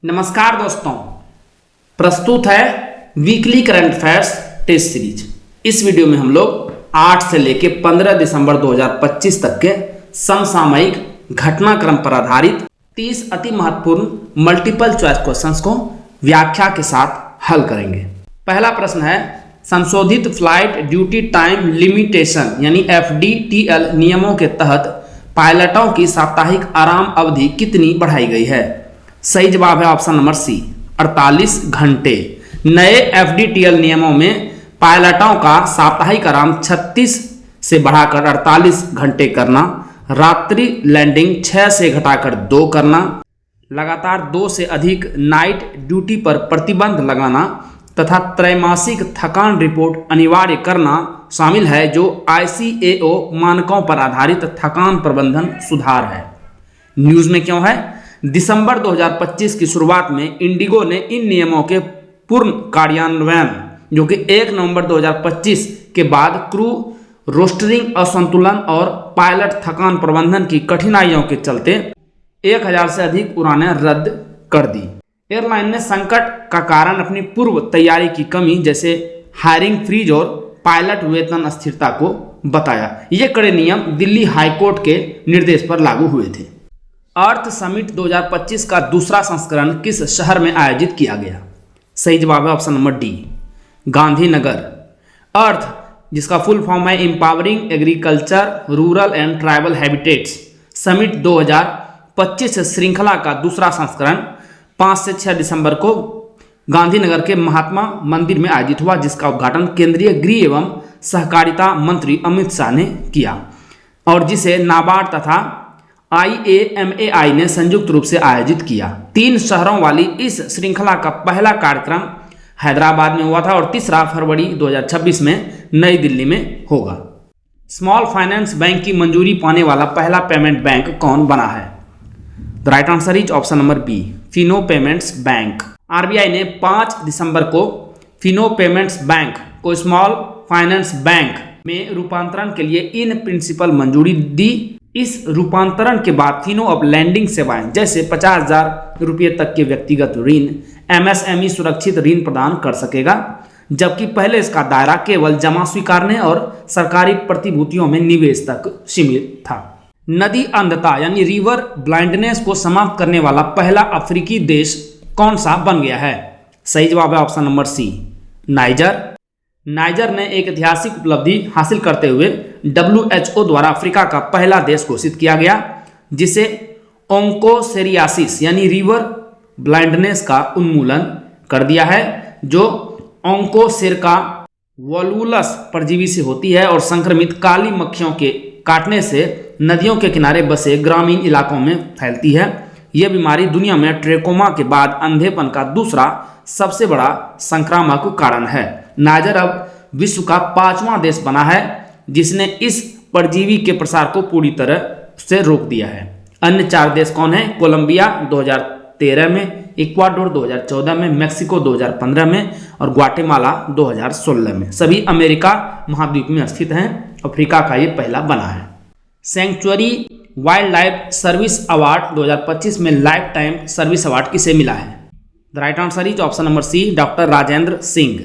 नमस्कार दोस्तों, प्रस्तुत है weekly current affairs test series. इस वीडियो में हम लोग 8 से लेकर 15 दिसंबर 2025 तक के समसामयिक घटनाक्रम पर आधारित 30 अति महत्वपूर्ण मल्टीपल चॉइस क्वेश्चंस को व्याख्या के साथ हल करेंगे। पहला प्रश्न है, संशोधित फ्लाइट ड्यूटी टाइम लिमिटेशन यानी FDTL नियमों के तहत पायलटों की साप्ताहिक आराम अवधि कितनी बढ़ाई गई है? सही जवाब है ऑप्शन नंबर सी, 48 घंटे। नए FDTL नियमों में पायलटों का साप्ताहिक आराम 36 से बढ़ाकर 48 घंटे करना, रात्रि लैंडिंग 6 से घटाकर 2 करना, लगातार 2 से अधिक नाइट ड्यूटी पर प्रतिबंध लगाना तथा त्रैमासिक थकान रिपोर्ट अनिवार्य करना शामिल है, जो ICAO मानकों पर आधारित थकान प्रबंधन सुधार है। न्यूज़ में क्यों है? दिसंबर 2025 की शुरुआत में इंडिगो ने इन नियमों के पूर्ण कार्यान्वयन जो कि 1 नवंबर 2025 के बाद क्रू रोस्टरिंग असंतुलन और पायलट थकान प्रबंधन की कठिनाइयों के चलते 1000 से अधिक उड़ानें रद्द कर दी। एयरलाइन ने संकट का कारण अपनी पूर्व तैयारी की कमी जैसे हायरिंग फ्रीज और पायलट वेतन अस्थिरता को बताया। ये कड़े नियम दिल्ली हाईकोर्ट के निर्देश पर लागू हुए थे। अर्थ समिट 2025 का दूसरा संस्करण किस शहर में आयोजित किया गया? सही जवाब है ऑप्शन नंबर डी, गांधीनगर। अर्थ, जिसका फुल फॉर्म है empowering agriculture rural and tribal habitats, summit 2025 श्रृंखला का दूसरा संस्करण 5 से 6 दिसंबर को गांधीनगर के महात्मा मंदिर में आयोजित हुआ, जिसका उद्घाटन केंद्रीय गृह एवं सहकारिता मंत्री अमित शाह ने किया और जिसे नाबार्ड तथा IAMAI ने संयुक्त रूप से आयोजित किया। 3 शहरों वाली इस श्रृंखला का पहला कार्यक्रम हैदराबाद में हुआ था और तीसरा फरवरी 2026 में नई दिल्ली में होगा। स्मॉल फाइनेंस बैंक की मंजूरी पाने वाला पहला पेमेंट बैंक कौन बना है? The right answer is option number B, Fino payments bank. RBI ने 5 दिसंबर को फिनो पेमेंट्स बैंक को स्मॉल फाइनेंस बैंक में रूपांतरण के लिए इन प्रिंसिपल मंजूरी दी। इस रूपांतरण के बाद फिनो अब लैंडिंग सेवाएं जैसे 50,000 रुपये तक के व्यक्तिगत ऋण, MSME सुरक्षित ऋण प्रदान कर सकेगा, जबकि पहले इसका दायरा केवल जमा स्वीकारने और सरकारी प्रतिभूतियों में निवेश तक सीमित था। नदी अंधता यानी रिवर ब्लाइंडनेस को समाप्त करने वाला पहला अफ्रीकी देश कौन सा बन गया है? सही जवाब है option number C, Niger. Niger ने एक ऐतिहासिक उपलब्धि हासिल करते हुए WHO द्वारा अफ्रीका का पहला देश घोषित किया गया, जिसे ओंकोसेरियासिस यानी रिवर ब्लाइंडनेस का उन्मूलन कर दिया है, जो ओंकोसेरका वोलुलस परजीवी से होती है और संक्रमित काली मक्खियों के काटने से नदियों के किनारे बसे ग्रामीण इलाकों में फैलती है। यह बीमारी दुनिया में ट्रेकोमा के बाद अंधेपन का दूसरा सबसे बड़ा संक्रामक कारण है। नाइजर अब विश्व का 5वां देश बना है जिसने इस परजीवी के प्रसार को पूरी तरह से रोक दिया है। अन्य 4 देश कौन हैं? कोलंबिया 2013 में, इक्वाडोर 2014 में, मेक्सिको 2015 में और ग्वाटेमाला 2016 में। सभी अमेरिका महाद्वीप में स्थित हैं। अफ्रीका का ये पहला बना है। Century wildlife service award 2025 में लाइफ टाइम सर्विस अवार्ड किसे मिला है? The right answer is option number C, doctor Rajendra Singh.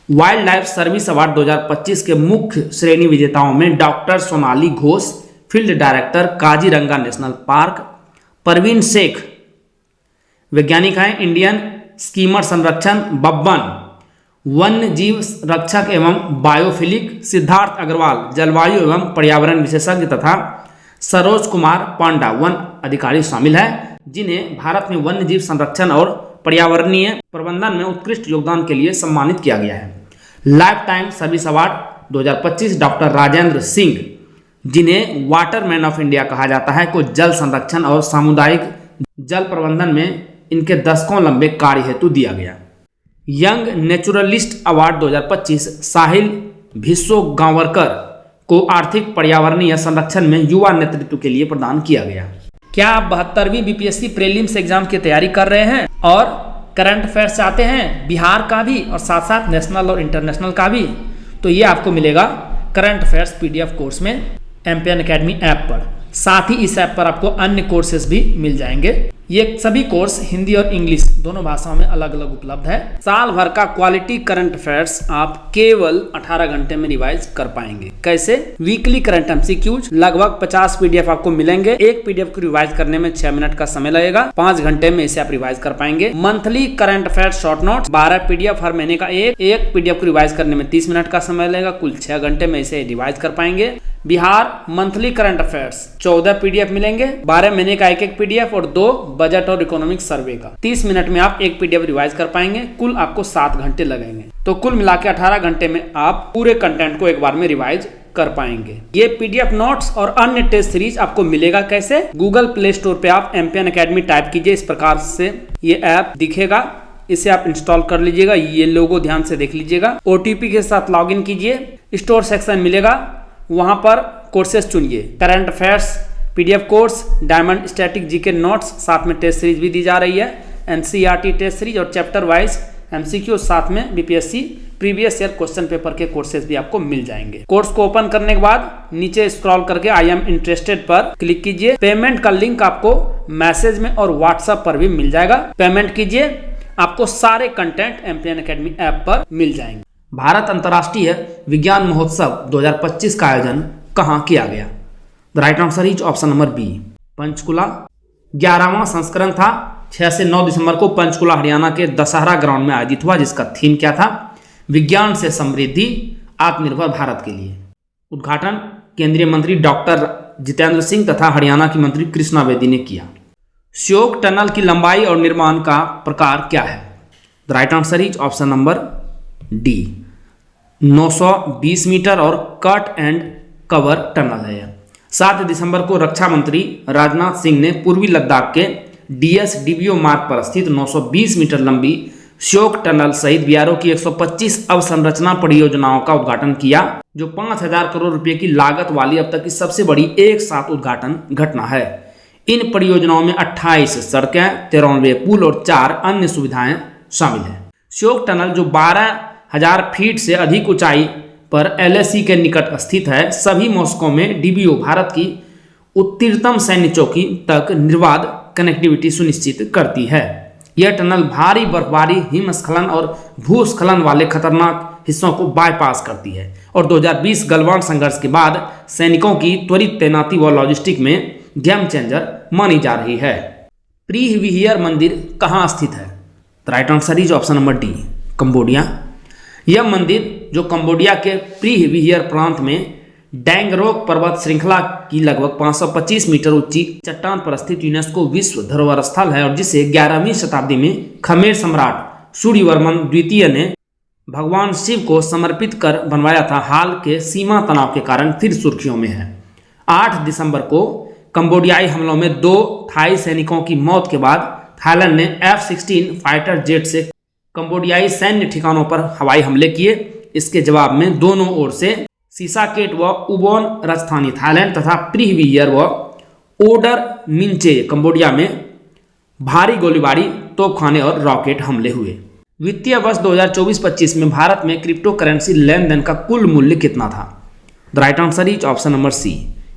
Wildlife service award 2025 के मुख्य श्रेणी विजेताओं में doctor Sonali Ghosh, field director Kaziranga national park, Parveen Sheikh वैज्ञानिक हैं, इंडियन स्कीमर संरक्षण बब्बन वन्य जीव रक्षक एवं बायोफिलिक, सिद्धार्थ अग्रवाल जलवायु एवं पर्यावरण विशेषज्ञ तथा सरोज कुमार पांडा वन अधिकारी शामिल हैं, जिन्हें भारत में वन्य जीव संरक्षण और पर्यावरणीय प्रबंधन में उत्कृष्ट योगदान के लिए सम्मानित किया गया है। Life time service award 2025 doctor Rajendra Singh, जिन्हें वाटरमैन ऑफ इंडिया कहा जाता है, को जल संरक्षण और सामुदायिक जल प्रबंधन में इनके दशकों लंबे कार्य हेतु दिया गया। यंग नेचुरलिस्ट अवार्ड 2025 साहिल भिस्सो गांवरकर को आर्थिक पर्यावरणीय संरक्षण में युवा नेतृत्व के लिए प्रदान किया गया। क्या आप 72वीं BPSC प्रीलिम्स एग्जाम की तैयारी कर रहे हैं और करंट अफेयर्स चाहते हैं, बिहार का भी और साथ साथ नेशनल और इंटरनेशनल का भी? तो ये आपको मिलेगा करंट अफेयर्स PDF कोर्स में एम्पियन एकेडमी ऐप पर। साथ ही इस ऐप पर आपको अन्य कोर्सेज भी मिल जाएंगे। ये सभी कोर्स हिंदी और इंग्लिश दोनों भाषाओं में अलग अलग उपलब्ध है। साल भर का क्वालिटी करंट अफेयर्स आप केवल 18 घंटे में रिवाइज कर पाएंगे। कैसे? वीकली करंट एमसीक्यूज लगभग 50 पीडीएफ आपको मिलेंगे। एक पीडीएफ को रिवाइज करने में 6 मिनट का समय लगेगा, 5 घंटे में इसे आप रिवाइज कर पाएंगे। Monthly current affairs short notes 12 PDF हर महीने का एक पीडीएफ को रिवाइज करने में 30 मिनट का समय लगेगा, कुल 6 घंटे में इसे रिवाइज कर पाएंगे। Bihar monthly current affairs 14 PDF मिलेंगे, 12 महीने का एक पीडीएफ और 2 बजट और इकोनॉमिक सर्वे का। 30 मिनट में आप एक पीडीएफ रिवाइज कर पाएंगे, कुल आपको 7 घंटे लगेंगे। तो कुल मिला के 18 घंटे में आप पूरे कंटेंट को एक बार में रिवाइज कर पाएंगे। ये पीडीएफ नोट्स और अन्य टेस्ट सीरीज आपको मिलेगा कैसे? गूगल प्ले स्टोर पे आप एमपीएन एकेडमी टाइप कीजिए, इस प्रकार से ये ऐप दिखेगा, इसे आप इंस्टॉल कर लीजिएगा। ये लोगो ध्यान से देख लीजिएगा। ओटीपी के साथ लॉगिन कीजिए, स्टोर सेक्शन मिलेगा, वहां पर कोर्सेस चुनिए। Current affairs PDF course, diamond static GK notes, साथ में टेस्ट सीरीज भी दी जा रही है, एनसीईआरटी टेस्ट सीरीज और चैप्टर वाइज एमसीक्यू, साथ में BPSC previous year question paper के कोर्सेज भी आपको मिल जाएंगे। कोर्स को ओपन करने के बाद नीचे स्क्रॉल करके आई एम इंटरेस्टेड पर क्लिक कीजिए। पेमेंट का लिंक आपको मैसेज में और व्हाट्सएप पर भी मिल जाएगा। पेमेंट कीजिए, आपको सारे कंटेंट एमपीएन एकेडमी ऐप पर मिल जाएंगे। भारत अंतर्राष्ट्रीय विज्ञान महोत्सव 2025 का आयोजन कहाँ किया गया? The right answer is option number B, Panchkula. 11वां संस्करण था, 6 से 9 दिसंबर को पंचकुला हरियाणा के दशहरा ग्राउंड में आयोजित हुआ, जिसका थीम क्या था? विज्ञान से समृद्धि, आत्मनिर्भर भारत के लिए। उद्घाटन केंद्रीय मंत्री डॉक्टर जितेंद्र सिंह तथा हरियाणा की मंत्री कृष्णा बेदी ने किया। श्योक टनल की लंबाई और निर्माण का प्रकार क्या है? The right answer is option number D, 920 metre और कट एंड कवर टनल है। 7 दिसंबर को रक्षा मंत्री राजनाथ सिंह ने पूर्वी लद्दाख के डीएसडीबीओ मार्ग पर स्थित 920 मीटर लंबी श्योक टनल सहित बीआरओ की 125 अवसंरचना परियोजनाओं का उद्घाटन किया, जो 5,000 करोड़ रुपए की लागत वाली अब तक की सबसे बड़ी एक साथ उद्घाटन घटना है। इन परियोजनाओं में 28 सड़कें, 93 पुल और 4 अन्य सुविधाएं शामिल हैं। श्योक टनल, जो 12,000 फीट से अधिक ऊंचाई पर एलएसी के निकट स्थित है, सभी मॉस्को में डीबीओ भारत की उत्तीर्णतम सैन्य चौकी तक निर्बाध कनेक्टिविटी सुनिश्चित करती है। यह टनल भारी बर्फबारी, हिमस्खलन और भूस्खलन वाले खतरनाक हिस्सों को बाईपास करती है और 2020 गलवान संघर्ष के बाद सैनिकों की त्वरित तैनाती व लॉजिस्टिक में गेम चेंजर मानी जा रही है। प्रीविहियर मंदिर कहाँ स्थित है? Right answer is option number D, Cambodia. यह मंदिर, जो कंबोडिया के प्रीविहियर प्रांत में डैंगरोक पर्वत श्रृंखला की लगभग 525 मीटर ऊंची चट्टान पर स्थित यूनेस्को विश्व धरोहर स्थल है और जिसे 11वीं शताब्दी में खमेर सम्राट सूर्यवर्मन द्वितीय ने भगवान शिव को समर्पित कर बनवाया था, हाल के सीमा तनाव के कारण फिर सुर्खियों में है। 8 दिसंबर को कंबोडियाई हमलों में 2 थाई सैनिकों की मौत के बाद थाईलैंड ने F-16 फाइटर जेट से कंबोडियाई सैन्य ठिकानों पर हवाई हमले किए। इसके जवाब में दोनों ओर से सीसाकेट व उबोन राजधानी थाईलैंड तथा प्रीविहियर व ओडर मिंचे कंबोडिया में भारी गोलीबारी, तोपखाने और रॉकेट हमले हुए। वित्तीय वर्ष 2024-25 में भारत में क्रिप्टो करेंसी लेन देन का कुल मूल्य कितना था? The right answer is option number C,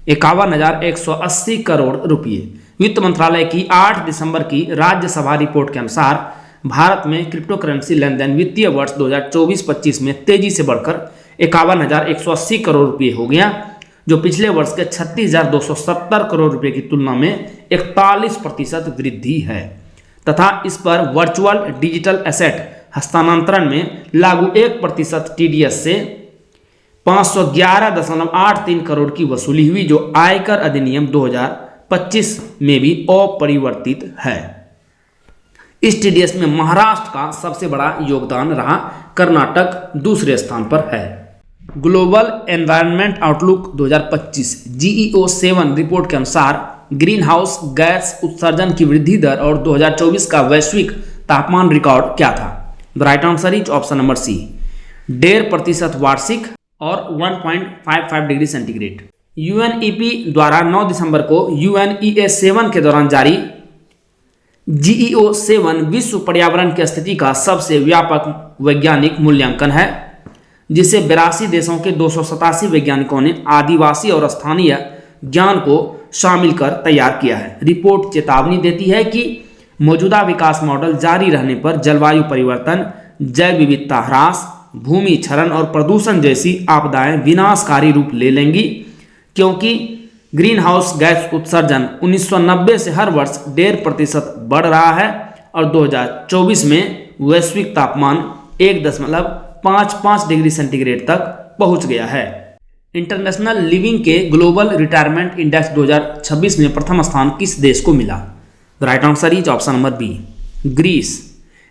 51,180 crore रुपये। वित्त मंत्रालय की 8 दिसंबर की राज्यसभा रिपोर्ट के अनुसार भारत में क्रिप्टो करेंसी लेन देन वित्तीय वर्ष 2024-25 में तेजी से बढ़कर 51,180 करोड़ रुपये हो गया, जो पिछले वर्ष के 36,270 करोड़ रुपये की तुलना में 41% वृद्धि है तथा इस पर वर्चुअल डिजिटल एसेट हस्तांतरण में लागू 1% टीडीएस से 511.83 करोड़ की वसूली हुई, जो आयकर अधिनियम 2025 में भी अपरिवर्तित है। इस टीडीएस में महाराष्ट्र का सबसे बड़ा योगदान रहा, कर्नाटक दूसरे स्थान पर है। Global environment outlook 2025 GEO 7 report के अनुसार ग्रीन हाउस गैस उत्सर्जन की वृद्धि दर और 2024 का वैश्विक तापमान रिकॉर्ड क्या था? The right answer is option number C, 1.5% वार्षिक और 1.55 डिग्री सेंटीग्रेड। UNEP द्वारा 9 दिसंबर को UNEA 7 के दौरान जारी GEO 7 विश्व पर्यावरण की स्थिति का सबसे व्यापक वैज्ञानिक मूल्यांकन है, जिसे 82 देशों के 287 वैज्ञानिकों ने आदिवासी और स्थानीय ज्ञान को शामिल कर तैयार किया है। रिपोर्ट चेतावनी देती है कि मौजूदा विकास मॉडल जारी रहने पर जलवायु परिवर्तन, जैव विविधता ह्रास, भूमि क्षरण और प्रदूषण जैसी आपदाएं विनाशकारी रूप ले लेंगी, क्योंकि ग्रीन हाउस गैस उत्सर्जन 1990 से हर वर्ष 1.5% बढ़ रहा है और 2024 में वैश्विक तापमान 1.55 डिग्री सेंटीग्रेड तक पहुंच गया है। इंटरनेशनल लिविंग के ग्लोबल रिटायरमेंट इंडेक्स 2026 में प्रथम स्थान किस देश को मिला? The right answer is option number B, Greece.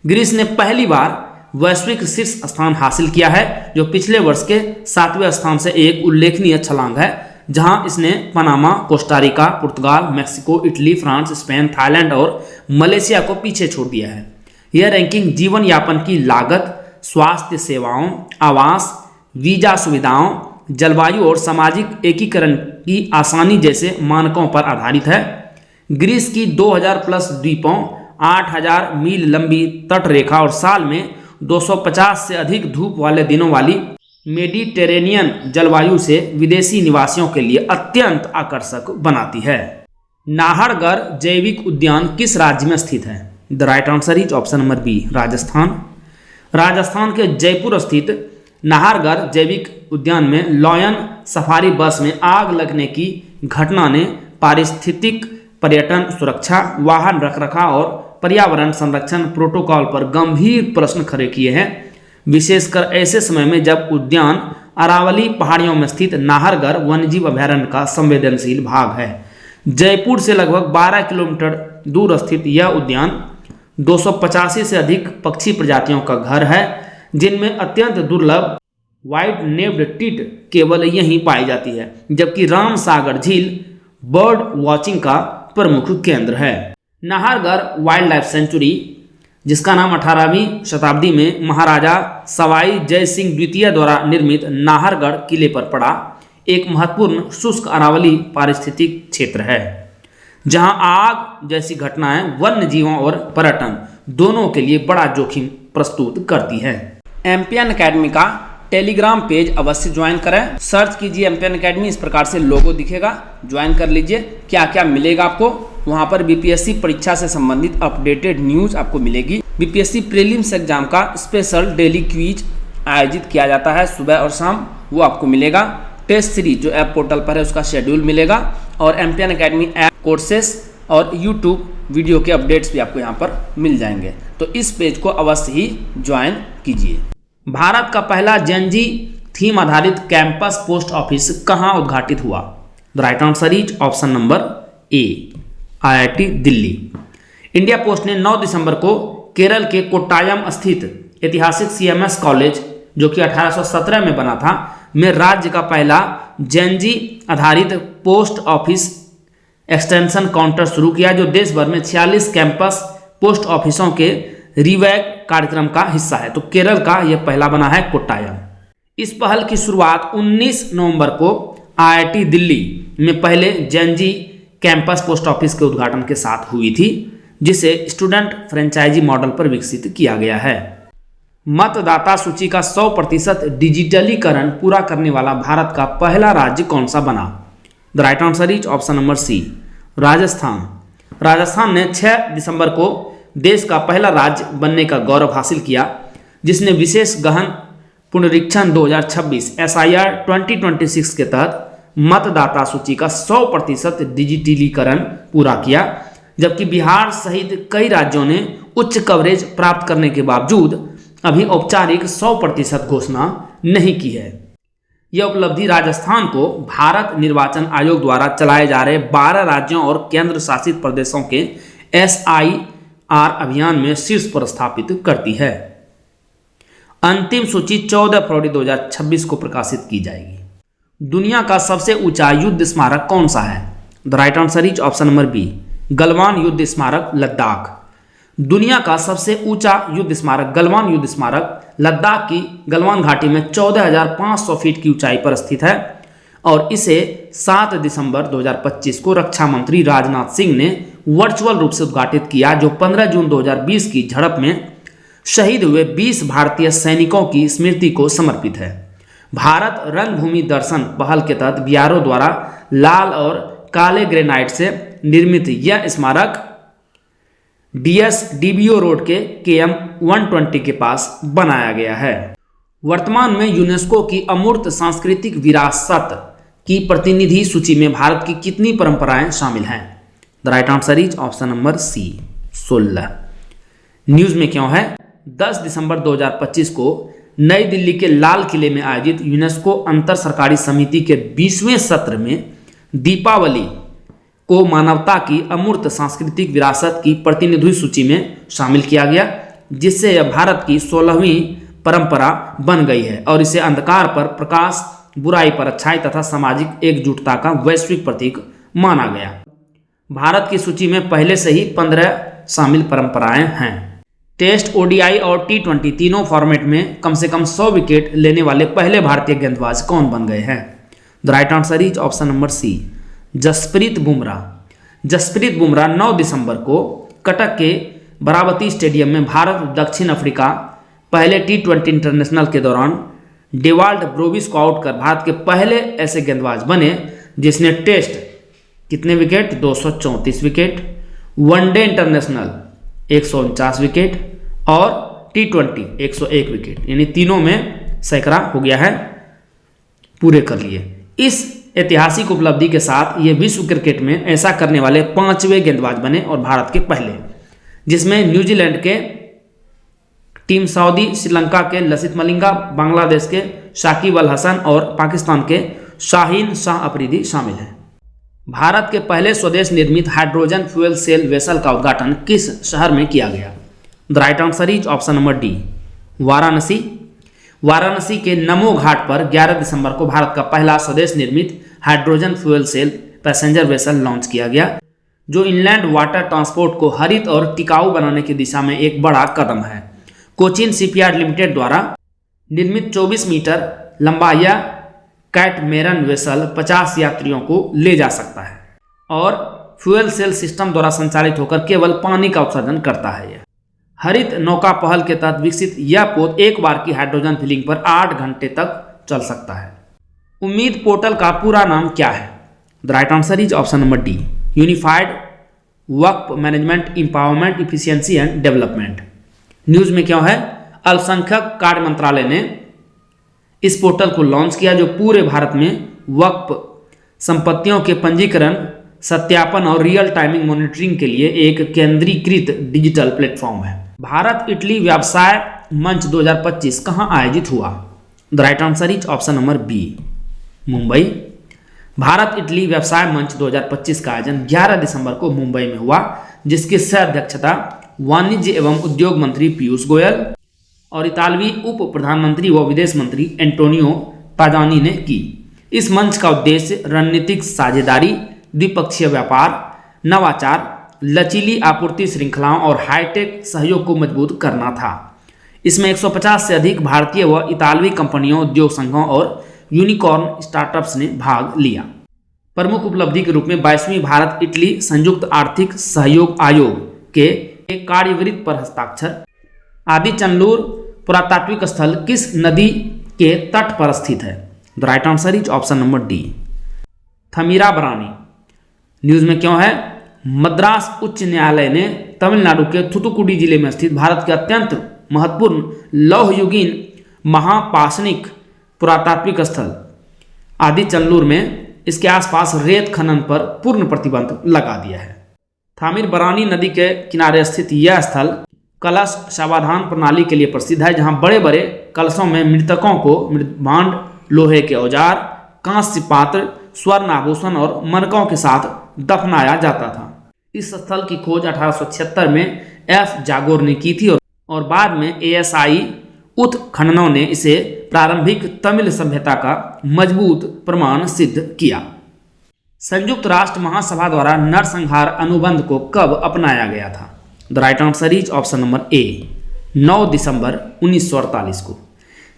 Greece ने पहली बार वैश्विक शीर्ष स्थान हासिल किया है, जो पिछले वर्ष के 7वें स्थान से एक उल्लेखनीय छलांग है, जहां इसने पनामा, कोस्टारिका, पुर्तगाल, Mexico, Italy, France, Spain, Thailand और मलेशिया को पीछे छोड़ दिया है। यह रैंकिंग जीवन यापन की लागत, स्वास्थ्य सेवाओं, आवास, वीजा सुविधाओं, जलवायु और सामाजिक एकीकरण की आसानी जैसे मानकों पर आधारित है। ग्रीस की 2000 प्लस द्वीपों, 8000 मील लंबी तट रेखा और साल में 250 से अधिक धूप वाले दिनों वाली मेडिटेरेनियन जलवायु से विदेशी निवासियों के लिए अत्यंत आकर्षक बनाती है। नाहरगढ़ जैविक उद्यान किस राज्य में स्थित है? The right answer is option number B, Rajasthan. Rajasthan के जयपुर स्थित नाहरगढ़ जैविक उद्यान में लॉयन सफारी बस में आग लगने की घटना ने पारिस्थितिक पर्यटन सुरक्षा, वाहन रखरखाव और पर्यावरण संरक्षण प्रोटोकॉल पर गंभीर प्रश्न खड़े किए हैं, विशेषकर ऐसे समय में जब उद्यान अरावली पहाड़ियों में स्थित नाहरगढ़ वन्यजीव अभयारण्य का संवेदनशील भाग है। जयपुर से लगभग 12 किलोमीटर दूर स्थित यह उद्यान 285 से अधिक पक्षी प्रजातियों का घर है, जिनमें अत्यंत दुर्लभ व्हाइट नेव्ड टिट केवल यहीं पाई जाती है, जबकि रामसागर झील बर्ड वॉचिंग का प्रमुख केंद्र है। नाहरगढ़ वाइल्ड लाइफ सेंचुरी, जिसका नाम 18वीं शताब्दी में महाराजा सवाई जय सिंह द्वितीय द्वारा निर्मित नाहरगढ़ किले पर पड़ा, एक महत्वपूर्ण शुष्क अरावली पारिस्थितिक क्षेत्र है, जहां आग जैसी घटनाएं वन्य जीवों और पर्यटन दोनों के लिए बड़ा जोखिम प्रस्तुत करती है। एम्पियन एकेडमी का टेलीग्राम पेज अवश्य ज्वाइन करें। सर्च कीजिए एम्पियन एकेडमी, इस प्रकार से लोगो दिखेगा, ज्वाइन कर लीजिए। क्या क्या मिलेगा आपको वहां पर? बीपीएससी परीक्षा से संबंधित अपडेटेड न्यूज आपको मिलेगी। बीपीएससी प्रीलिम्स एग्जाम का स्पेशल डेली क्विज आयोजित किया जाता है सुबह और शाम, वो आपको मिलेगा। टेस्ट सीरीज जो ऐप पोर्टल पर है उसका शेड्यूल मिलेगा, और एम्पियन एकेडमी ऐप कोर्सेस और यूट्यूब वीडियो के अपडेट्स भी आपको यहाँ पर मिल जाएंगे। तो इस पेज को अवश्य ही ज्वाइन कीजिए। भारत का पहला जेनजी थीम आधारित कैंपस पोस्ट ऑफिस कहाँ उद्घाटित हुआ? The right answer is option number A, IIT Delhi. India post ने 9 दिसंबर को केरल के कोट्टायम स्थित ऐतिहासिक सीएमएस कॉलेज, जो कि 1817 में बना था, में राज्य का पहला जेनजी आधारित पोस्ट ऑफिस एक्सटेंशन काउंटर शुरू किया, जो देश भर में 46 कैंपस पोस्ट ऑफिसों के रिवैग कार्यक्रम का हिस्सा है। तो केरल का यह पहला बना है कोट्टायम। इस पहल की शुरुआत 19 नवंबर को आईआईटी दिल्ली में पहले जेनजी कैंपस पोस्ट ऑफिस के उद्घाटन के साथ हुई थी, जिसे स्टूडेंट फ्रेंचाइजी मॉडल पर विकसित किया गया है। मतदाता सूची का 100% डिजिटलीकरण पूरा करने वाला भारत का पहला राज्य कौन सा बना? The right answer is option number C, Rajasthan. Rajasthan ने 6 दिसंबर को देश का पहला राज्य बनने का गौरव हासिल किया, जिसने विशेष गहन पुनरीक्षण 2026 SIR 2026 के तहत मतदाता सूची का 100% डिजिटलीकरण पूरा किया, जबकि बिहार सहित कई राज्यों ने उच्च कवरेज प्राप्त करने के बावजूद अभी औपचारिक 100% घोषणा नहीं की है। यह उपलब्धि राजस्थान को भारत निर्वाचन आयोग द्वारा चलाए जा रहे 12 राज्यों और केंद्र शासित प्रदेशों के SIR अभियान में शीर्ष पर स्थापित करती है। अंतिम सूची 14 फरवरी 2026 को प्रकाशित की जाएगी। दुनिया का सबसे ऊंचा युद्ध स्मारक कौन सा है? The right answer is option number B, Galwan युद्ध स्मारक, लद्दाख। दुनिया का सबसे ऊंचा युद्ध स्मारक गलवान युद्ध स्मारक लद्दाख की गलवान घाटी में 14,500 फीट की ऊंचाई पर स्थित है, और इसे 7 दिसंबर 2025 को रक्षा मंत्री राजनाथ सिंह ने वर्चुअल रूप से उद्घाटित किया, जो 15 जून 2020 की झड़प में शहीद हुए 20 भारतीय सैनिकों की स्मृति को समर्पित है। भारत रंगभूमि दर्शन पहल के तहत बीआरओ द्वारा लाल और काले ग्रेनाइट से निर्मित यह स्मारक DSDBO रोड के KM 120 के पास बनाया गया है। वर्तमान में यूनेस्को की अमूर्त सांस्कृतिक विरासत की प्रतिनिधि सूची में भारत की कितनी परंपराएं शामिल हैं? The right answer is option number C, 16। News में क्यों है? 10 दिसंबर 2025 को नई दिल्ली के लाल किले में आयोजित यूनेस्को अंतर सरकारी समिति के 20वें सत्र में दीपावली को मानवता की अमूर्त सांस्कृतिक विरासत की प्रतिनिधि सूची में शामिल किया गया, जिससे यह भारत की 16वीं परंपरा बन गई है और इसे अंधकार पर प्रकाश, बुराई पर अच्छाई तथा सामाजिक एकजुटता का वैश्विक प्रतीक माना गया। भारत की सूची में पहले से ही 15 शामिल परंपराएं हैं। टेस्ट, ODI और T20 तीनों फॉर्मेट में कम से कम 100 विकेट लेने वाले पहले भारतीय गेंदबाज कौन बन गए हैं? The right answer is option number C, Jasprit Bumrah. Jasprit Bumrah 9 दिसंबर को कटक के बराबती स्टेडियम में भारत दक्षिण अफ्रीका पहले T20 इंटरनेशनल के दौरान डेवाल्ड ब्रोविस को आउट कर भारत के पहले ऐसे गेंदबाज बने जिसने टेस्ट कितने wicket? 234 wicket, one day international 149 wicket और T20 101 विकेट, यानी तीनों में सैकड़ा हो गया है, पूरे कर लिए। इस ऐतिहासिक उपलब्धि के साथ ये विश्व क्रिकेट में ऐसा करने वाले 5वें गेंदबाज बने और भारत के पहले, जिसमें न्यूजीलैंड के टीम सऊदी, श्रीलंका के लसित मलिंगा, बांग्लादेश के शाकिब अल हसन और पाकिस्तान के शाहीन शाह अफरीदी शामिल हैं। भारत के पहले स्वदेश निर्मित हाइड्रोजन फ्यूल सेल वेसल का उद्घाटन किस शहर में किया गया? The right answer is option number D, Varanasi. Varanasi के नमो घाट पर 11 दिसंबर को भारत का पहला स्वदेश निर्मित hydrogen fuel cell passenger vessel launch किया गया, जो इनलैंड वाटर ट्रांसपोर्ट को हरित और टिकाऊ बनाने की दिशा में एक बड़ा कदम है। कोचिन शिपयार्ड लिमिटेड द्वारा निर्मित 24 मीटर लंबा यह कैटमेरन वेसल 50 यात्रियों को ले जा सकता है और फ्यूल सेल सिस्टम द्वारा संचालित होकर केवल पानी का उत्सर्जन करता है। यह हरित नौका पहल के तहत विकसित यह पोत एक बार की हाइड्रोजन फिलिंग पर 8 घंटे तक चल सकता है। उम्मीद पोर्टल का पूरा नाम क्या है? The right answer is option number D, unified work management empowerment efficiency and development. News में क्यों है? अल्पसंख्यक कार्य मंत्रालय ने इस पोर्टल को लॉन्च किया, जो पूरे भारत में वक्फ संपत्तियों के पंजीकरण, सत्यापन और रियल टाइमिंग मॉनिटरिंग के लिए एक केंद्रीकृत डिजिटल प्लेटफॉर्म है। भारत इटली व्यवसाय मंच 2025 कहां आयोजित हुआ? The right answer is option number B, Mumbai. Bharat Italy व्यवसाय मंच 2025 का आयोजन 11 दिसंबर को मुंबई में हुआ, जिसकी सह अध्यक्षता वाणिज्य एवं उद्योग मंत्री पीयूष गोयल और इतालवी उप प्रधानमंत्री व विदेश मंत्री एंटोनियो ताजानी ने की। इस मंच का उद्देश्य रणनीतिक साझेदारी, द्विपक्षीय व्यापार, नवाचार, लचीली आपूर्ति श्रृंखलाओं और हाईटेक सहयोग को मजबूत करना था। इसमें 150 से अधिक भारतीय व इतालवी कंपनियों, उद्योग संघों और यूनिकॉर्न स्टार्टअप्स ने भाग लिया। प्रमुख उपलब्धि के रूप में 22वीं भारत इटली संयुक्त आर्थिक सहयोग आयोग के एक कार्यवृत्त पर हस्ताक्षर। आदि चंदलूर पुरातात्विक स्थल किस नदी के तट पर स्थित है? The right answer is option number D, Thamirabarani. News में क्यों है? मद्रास उच्च न्यायालय ने तमिलनाडु के थुथुकुडी जिले में स्थित भारत के अत्यंत महत्वपूर्ण लौहयुगीन महापाषाणिक पुरातात्विक स्थल आदि चंदलूर में इसके आसपास रेत खनन पर पूर्ण प्रतिबंध लगा दिया है। थामीरबरानी नदी के किनारे स्थित यह स्थल कलश समाधान प्रणाली के लिए प्रसिद्ध है, जहां बड़े बड़े कलशों में मृतकों को मृदभांड, लोहे के औजार, कांस्य पात्र, स्वर्ण आभूषण और मनकों के साथ दफनाया जाता था। इस स्थल की खोज 1876 में एफ जागोर ने की थी और बाद में ASI उत्खननों ने इसे प्रारंभिक तमिल सभ्यता का मजबूत प्रमाण सिद्ध किया। संयुक्त राष्ट्र महासभा द्वारा नरसंहार अनुबंध को कब अपनाया गया था? The right answer is option number A, 9 दिसंबर 1948 को।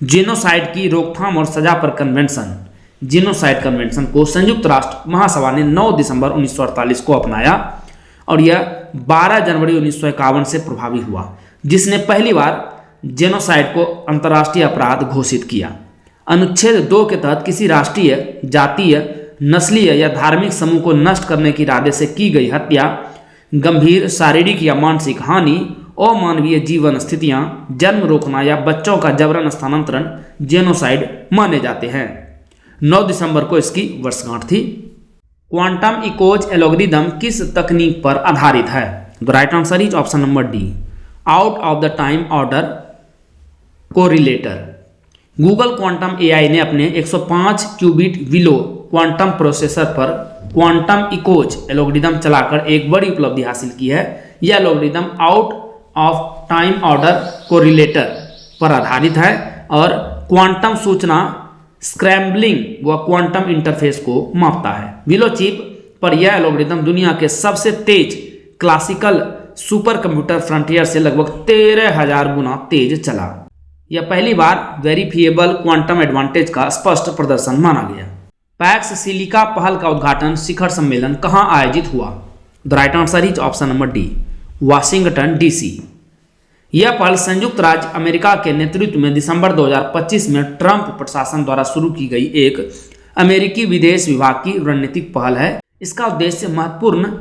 जेनोसाइड की रोकथाम और सजा पर कन्वेंशन, जेनोसाइड कन्वेंशन को संयुक्त राष्ट्र महासभा ने 9 दिसंबर 1948 को अपनाया और यह 12 जनवरी 1951 से प्रभावी हुआ, जिसने पहली बार जेनोसाइड को अंतर्राष्ट्रीय अपराध घोषित किया। अनुच्छेद 2 के तहत किसी राष्ट्रीय, जातीय, नस्लीय या धार्मिक समूह को नष्ट करने के इरादे से की गई हत्या, गंभीर शारीरिक या मानसिक हानि, अमानवीय जीवन स्थितियां, जन्म रोकना या बच्चों का जबरन स्थानांतरण जेनोसाइड माने जाते हैं। 9 दिसंबर को इसकी वर्षगांठ थी। क्वांटम इकोज एल्गोरिदम किस तकनीक पर आधारित है? The right answer is option number D, out of the time order correlator. Google quantum AI ने अपने 105 क्यूबिट विलो क्वांटम प्रोसेसर पर क्वांटम इकोज एल्गोरिदम चलाकर एक बड़ी उपलब्धि हासिल की है। यह algorithm out of time order correlator पर आधारित है और क्वांटम सूचना स्क्रैम्बलिंग व क्वांटम इंटरफेस को मापता है। विलो चिप पर यह एल्गोरिदम दुनिया के सबसे तेज क्लासिकल सुपर कंप्यूटर फ्रंटियर से लगभग 13,000 गुना तेज चला। यह पहली बार वेरिफिएबल क्वांटम एडवांटेज का स्पष्ट प्रदर्शन माना गया। पैक्स सिलिका पहल का उद्घाटन शिखर सम्मेलन कहाँ आयोजित हुआ? The right answer is option number D, Washington DC. यह पहल संयुक्त राज्य अमेरिका के नेतृत्व में दिसंबर 2025 में ट्रंप प्रशासन द्वारा शुरू की गई एक अमेरिकी विदेश विभाग की रणनीतिक पहल है। इसका उद्देश्य महत्वपूर्ण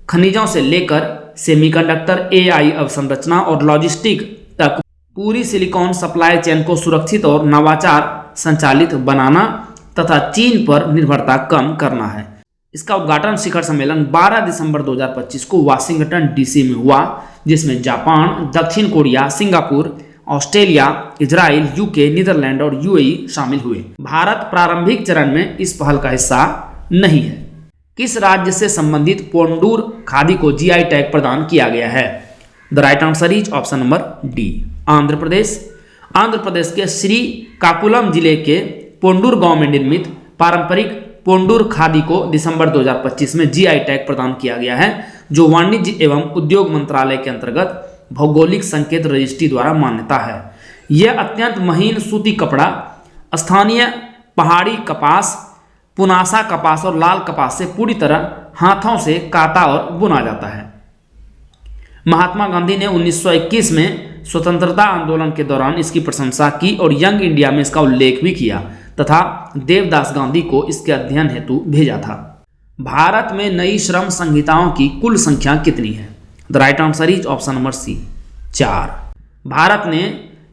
खनिजों से लेकर सेमीकंडक्टर, एआई अवसंरचना और लॉजिस्टिक तक पूरी सिलिकॉन सप्लाई चेन को सुरक्षित और नवाचार संचालित बनाना तथा चीन पर निर्भरता कम करना है। इसका उद्घाटन शिखर सम्मेलन 12 दिसंबर 2025 को वाशिंगटन डीसी में हुआ, जिसमें जापान, दक्षिण Korea, Singapore, Australia, Israel, UK, Netherlands और यूएई शामिल हुए। भारत प्रारंभिक चरण में इस पहल का हिस्सा नहीं है। किस राज्य से संबंधित पोंडूर खादी को जीआई टैग प्रदान किया गया है? The right answer is option number D, Andhra Pradesh. Andhra Pradesh के श्रीकाकुलम जिले के पोंडूर गांव में निर्मित पारंपरिक पोंडूर खादी को दिसंबर 2025 में जीआई टैग प्रदान किया गया है, जो वाणिज्य एवं उद्योग मंत्रालय के अंतर्गत भौगोलिक संकेत रजिस्ट्री द्वारा मान्यता है। यह अत्यंत महीन सूती कपड़ा स्थानीय पहाड़ी कपास, पुनासा कपास और लाल कपास से पूरी तरह हाथों से काता और बुना जाता है। महात्मा गांधी ने 1921 में स्वतंत्रता आंदोलन के दौरान इसकी प्रशंसा की और यंग इंडिया में इसका उल्लेख भी किया तथा देवदास गांधी को इसके अध्ययन हेतु भेजा था। भारत में नई श्रम संहिताओं की कुल संख्या कितनी है? The right answer is option number C, 4। Bharat ने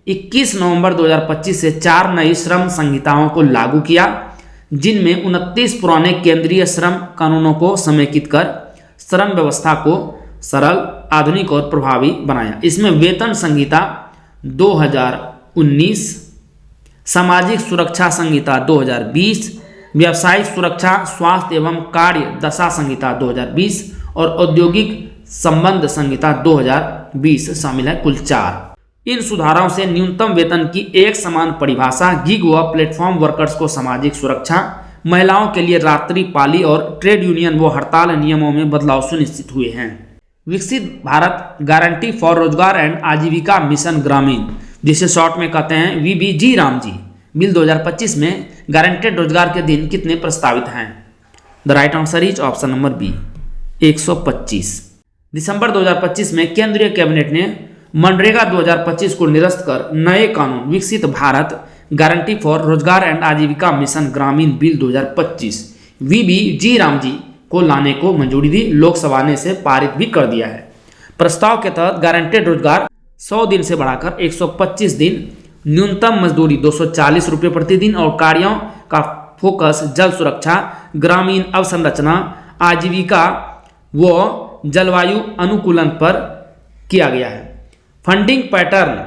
21 नवंबर 2025 से 4 नई श्रम संहिताओं को लागू किया, जिनमें 29 पुराने केंद्रीय श्रम कानूनों को समेकित कर श्रम व्यवस्था को सरल, आधुनिक और प्रभावी बनाया। इसमें वेतन संहिता 2019, सामाजिक सुरक्षा संहिता 2020, व्यावसायिक सुरक्षा, स्वास्थ्य एवं कार्य दशा संहिता 2020 और औद्योगिक संबंध संहिता 2020 शामिल है, कुल 4। इन सुधारों से न्यूनतम वेतन की एक समान परिभाषा, गिग व प्लेटफॉर्म वर्कर्स को सामाजिक सुरक्षा, महिलाओं के लिए रात्रि पाली और ट्रेड यूनियन व हड़ताल नियमों में बदलाव सुनिश्चित हुए हैं। विकसित भारत गारंटी फॉर रोजगार एंड आजीविका मिशन ग्रामीण, जिसे शॉर्ट में कहते हैं वीबीजी रामजी, बिल 2025 में गारंटेड रोजगार के दिन कितने प्रस्तावित हैं? The right answer is option number B, 125। दिसंबर 2025 में केंद्रीय कैबिनेट ने मनरेगा 2025 को निरस्त कर नए कानून विकसित भारत गारंटी फॉर रोजगार एंड आजीविका मिशन ग्रामीण बिल 2025 वीबीजी रामजी को लाने को मंजूरी दी। लोकसभा ने इसे पारित भी कर दिया है। प्रस्ताव के तहत गारंटेड रोजगार 100 दिन से बढ़ाकर 125 दिन, न्यूनतम मजदूरी 240 रुपये प्रति दिन और कार्यों का फोकस जल सुरक्षा, ग्रामीण अवसंरचना, आजीविका व जलवायु अनुकूलन पर किया गया है। फंडिंग पैटर्न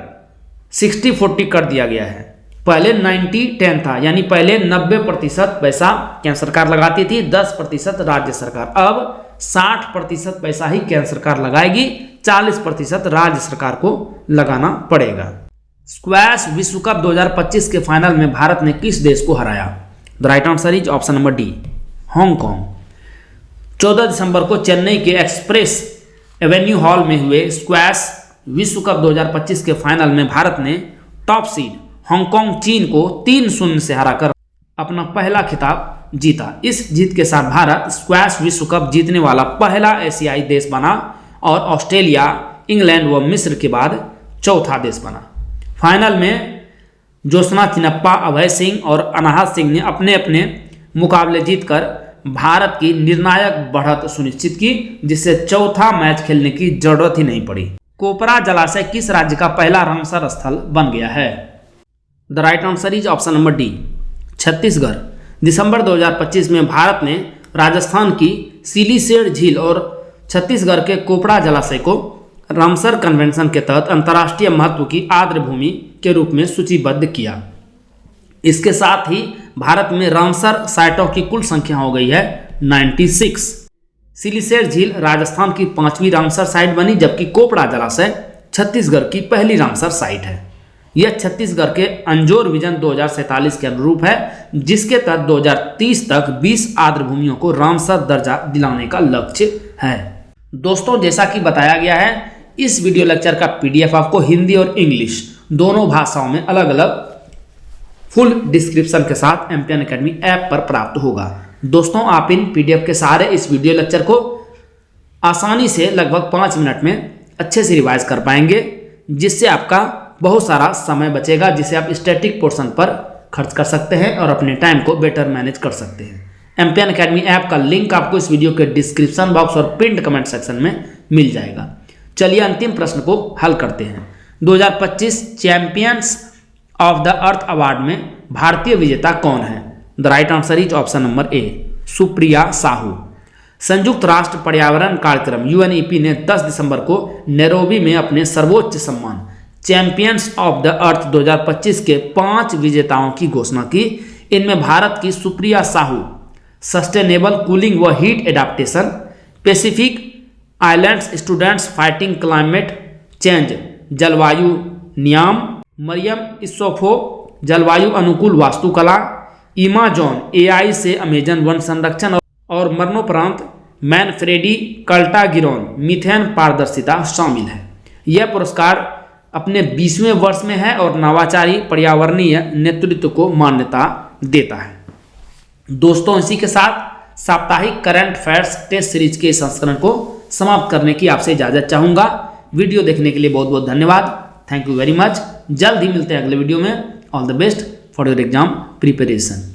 60-40 कर दिया गया है। पहले 90-10 था, यानी पहले 90% पैसा केंद्र सरकार लगाती थी, 10% राज्य सरकार। अब 60% पैसा ही केंद्र सरकार लगाएगी, 40% राज्य सरकार को लगाना पड़ेगा। स्क्वैश विश्व कप 2025 के फाइनल में भारत ने किस देश को हराया? The right answer is option number D, Hong Kong. 14 दिसंबर को चेन्नई के एक्सप्रेस एवेन्यू हॉल में हुए स्क्वैश विश्व कप 2025 के फाइनल में भारत ने टॉप सीड हांगकांग चीन को 3-0 से हराकर अपना पहला खिताब जीता। इस जीत के साथ भारत स्क्वैश विश्व कप जीतने वाला पहला एशियाई देश बना और ऑस्ट्रेलिया, इंग्लैंड व मिस्र के बाद चौथा देश बना। फाइनल में ज्योत्सना चिनप्पा, अभय सिंह और अनाहत सिंह ने अपने अपने मुकाबले जीतकर भारत की निर्णायक बढ़त सुनिश्चित की, जिससे चौथा मैच खेलने की जरूरत ही नहीं पड़ी। कोपरा जलाशय किस राज्य का पहला रामसर स्थल बन गया है? The right answer is option number D, Chhattisgarh. दिसंबर 2025 में भारत ने राजस्थान की सिलीसेड झील और छत्तीसगढ़ के कोपरा जलाशय को रामसर कन्वेंशन के तहत अंतर्राष्ट्रीय महत्व की आर्द्र भूमि के रूप में सूचीबद्ध किया। इसके साथ ही भारत में रामसर साइटों की कुल संख्या हो गई है 96। सिलीसेड झील राजस्थान की 5वीं रामसर साइट बनी, जबकि कोपरा जलाशय छत्तीसगढ़ की पहली रामसर साइट है। यह छत्तीसगढ़ के अंजोर विजन 2047 के अनुरूप है, जिसके तहत 2030 तक 20 आर्द्र भूमियों को रामसर दर्जा दिलाने का लक्ष्य है। दोस्तों, जैसा कि बताया गया है, इस वीडियो लेक्चर का PDF आपको हिंदी और इंग्लिश दोनों भाषाओं में अलग अलग फुल डिस्क्रिप्शन के साथ एमपीएन एकेडमी ऐप पर प्राप्त होगा। दोस्तों, आप इन PDF के सहारे इस वीडियो लेक्चर को आसानी से लगभग 5 मिनट में अच्छे से रिवाइज कर पाएंगे, जिससे आपका बहुत सारा समय बचेगा, जिसे आप स्टैटिक पोर्शन पर खर्च कर सकते हैं और अपने टाइम को बेटर मैनेज कर सकते हैं। एमपीएन एकेडमी ऐप का लिंक आपको इस वीडियो के डिस्क्रिप्शन बॉक्स और पिन्ड कमेंट सेक्शन में मिल जाएगा। चलिए अंतिम प्रश्न को हल करते हैं। 2025 champions of the earth award में भारतीय विजेता कौन है? The right answer is option number A, Supriya Sahu. संयुक्त राष्ट्र पर्यावरण कार्यक्रम UNEP ने 10 दिसंबर को नैरोबी में अपने सर्वोच्च सम्मान चैंपियंस ऑफ द अर्थ 2025 के 5 विजेताओं की घोषणा की। इनमें भारत की सुप्रिया साहू सस्टेनेबल कूलिंग व heat adaptation, Pacific islands students fighting climate change जलवायु नियम, मरियम इस्सोफो जलवायु अनुकूल वास्तुकला, इमाजॉन AI से अमेजन वन संरक्षण और मरणोपरांत मैनफ्रेडी कल्टागिरोन मीथेन पारदर्शिता शामिल है। यह पुरस्कार अपने 20वें वर्ष में है और नवाचारी पर्यावरणीय नेतृत्व को मान्यता देता है। दोस्तों, इसी के साथ साप्ताहिक करंट अफेयर्स टेस्ट सीरीज के संस्करण को समाप्त करने की आपसे इजाजत चाहूँगा। वीडियो देखने के लिए बहुत बहुत धन्यवाद। Thank you very much. जल्द ही मिलते हैं अगले वीडियो में। All the best for your exam preparation.